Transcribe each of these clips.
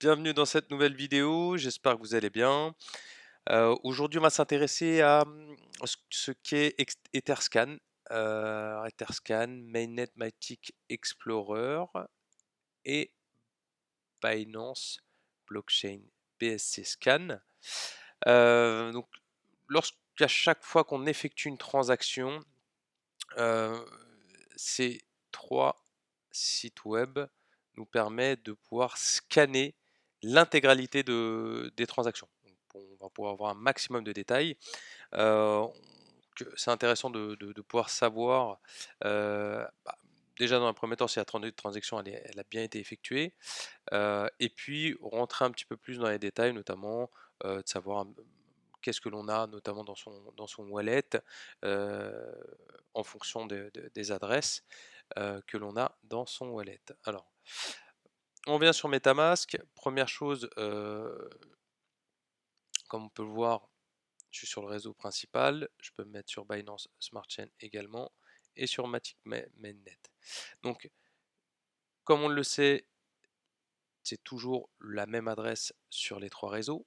Bienvenue dans cette nouvelle vidéo, j'espère que vous allez bien. Aujourd'hui, on va s'intéresser à ce qu'est Etherscan. Etherscan, Mainnet Matic Explorer et Binance Blockchain BSC Scan. Donc, lorsqu'à chaque fois qu'on effectue une transaction, euh, ces trois sites web nous permettent de pouvoir scanner l'intégralité des transactions. Donc, on va pouvoir avoir un maximum de détails. Euh, c'est intéressant de pouvoir savoir, déjà dans un premier temps, si la transaction elle a bien été effectuée, et puis rentrer un petit peu plus dans les détails, notamment de savoir qu'est-ce que l'on a notamment dans son wallet, euh, en fonction des adresses que l'on a dans son wallet. Alors, on vient sur MetaMask. Première chose, comme on peut le voir, je suis sur le réseau principal. Je peux me mettre sur Binance Smart Chain également et sur Matic Mainnet. Donc, comme on le sait, c'est toujours la même adresse sur les trois réseaux.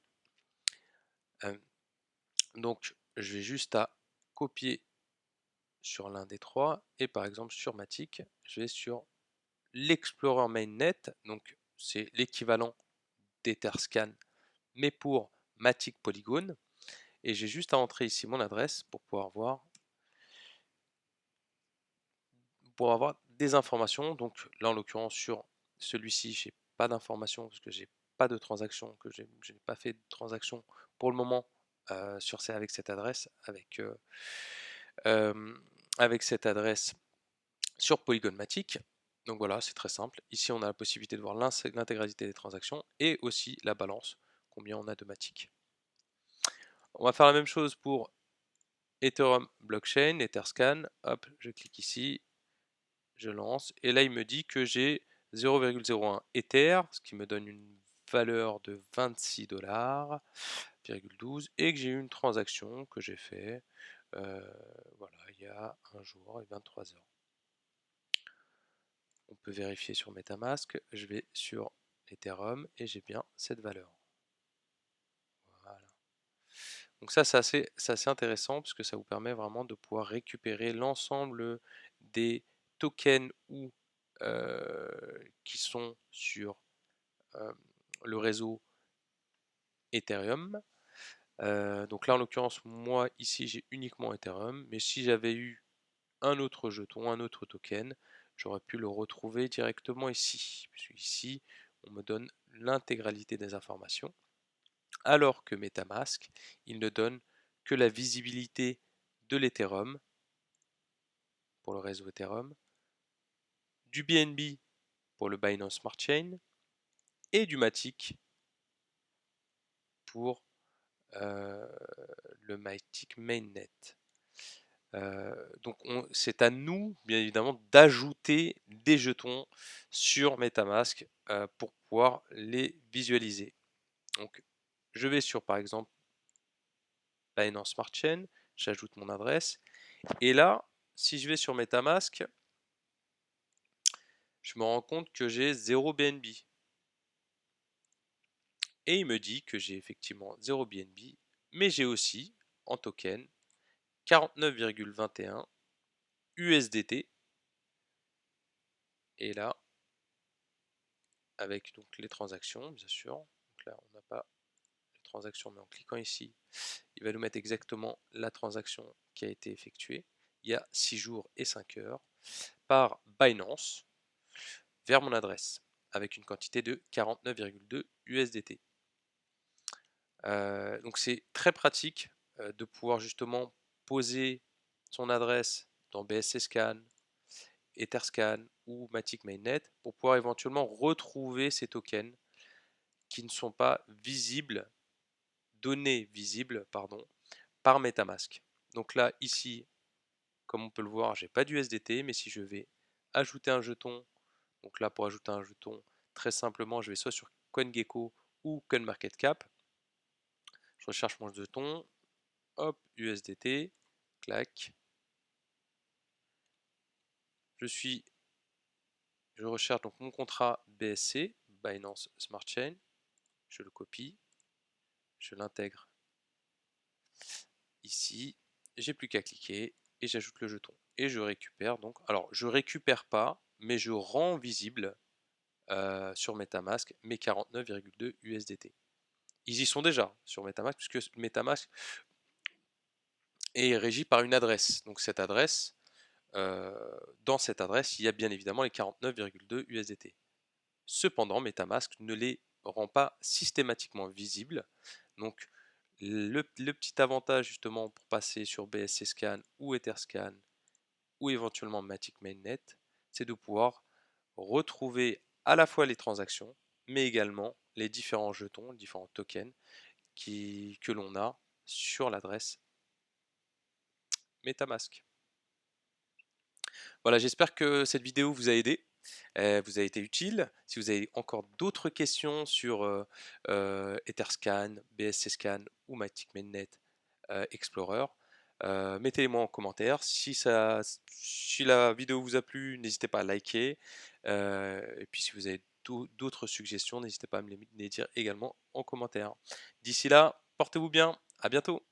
Donc, je vais juste à copier sur l'un des trois et par exemple sur Matic, je vais sur l'Explorer Mainnet. Donc, c'est l'équivalent d'Etherscan mais pour Matic Polygon. Et j'ai juste à entrer ici mon adresse pour pouvoir avoir des informations. Donc là, en l'occurrence, sur celui-ci, j'ai pas d'informations parce que j'ai pas de transaction, que je n'ai pas fait de transaction pour le moment avec cette adresse, euh, avec cette adresse sur Polygon Matic. Donc voilà, c'est très simple. Ici, on a la possibilité de voir l'intégralité des transactions et aussi la balance, combien on a de Matic. On va faire la même chose pour Ethereum Blockchain, Etherscan. Hop, je clique ici, je lance. Et là, il me dit que j'ai 0,01 Ether, ce qui me donne une valeur de 26,12 $, et que j'ai eu une transaction que j'ai fait voilà, il y a un jour et 23 heures. On peut vérifier sur MetaMask. Je vais sur Ethereum et j'ai bien cette valeur. Voilà. Donc ça, c'est assez intéressant parce que ça vous permet vraiment de pouvoir récupérer l'ensemble des tokens qui sont sur euh, le réseau Ethereum. Donc là, en l'occurrence, moi, ici, j'ai uniquement Ethereum. Mais si j'avais eu un autre jeton, un autre token, j'aurais pu le retrouver directement ici. Puisque ici, on me donne l'intégralité des informations. Alors que MetaMask, il ne donne que la visibilité de l'Ethereum pour le réseau Ethereum, du BNB pour le Binance Smart Chain et du Matic pour euh, le Matic Mainnet. Donc c'est à nous, bien évidemment, d'ajouter des jetons sur MetaMask pour pouvoir les visualiser. Donc je vais sur par exemple Binance Smart Chain, j'ajoute mon adresse et là, si je vais sur MetaMask, je me rends compte que j'ai 0 BNB. Et il me dit que j'ai effectivement 0 BNB, mais j'ai aussi en token 49,21 USDT. Et là, avec donc les transactions, bien sûr. Donc là, on n'a pas les transactions, mais en cliquant ici, il va nous mettre exactement la transaction qui a été effectuée il y a 6 jours et 5 heures par Binance vers mon adresse avec une quantité de 49,2 USDT. Donc c'est très pratique de pouvoir justement poser son adresse dans BSC Scan, Etherscan ou Matic Mainnet pour pouvoir éventuellement retrouver ces tokens qui ne sont pas visibles, données visibles, pardon, par MetaMask. Donc là, ici, comme on peut le voir, j'ai pas d'USDT, mais si je vais ajouter un jeton, donc là pour ajouter un jeton, très simplement, je vais soit sur CoinGecko ou CoinMarketCap, je recherche mon jeton, hop, USDT, clac, je recherche donc mon contrat BSC, Binance Smart Chain, je le copie, je l'intègre ici, j'ai plus qu'à cliquer et j'ajoute le jeton. Et je récupère donc, alors je récupère pas, mais je rends visible sur MetaMask mes 49,2 USDT. Ils y sont déjà sur MetaMask, puisque MetaMask est régi par une adresse. Donc cette adresse, dans cette adresse, il y a bien évidemment les 49,2 USDT. Cependant, MetaMask ne les rend pas systématiquement visibles. Donc le petit avantage justement pour passer sur BSC Scan ou Etherscan ou éventuellement Matic Mainnet, c'est de pouvoir retrouver à la fois les transactions, mais également les différents jetons, différents tokens que l'on a sur l'adresse MetaMask. Voilà, j'espère que cette vidéo vous a aidé, vous a été utile. Si vous avez encore d'autres questions sur Etherscan, BSC Scan ou Matic Mainnet Explorer, mettez-les-moi en commentaire. Si la vidéo vous a plu, n'hésitez pas à liker. Et puis si vous avez d'autres suggestions, n'hésitez pas à me les dire également en commentaire. D'ici là, portez-vous bien, à bientôt.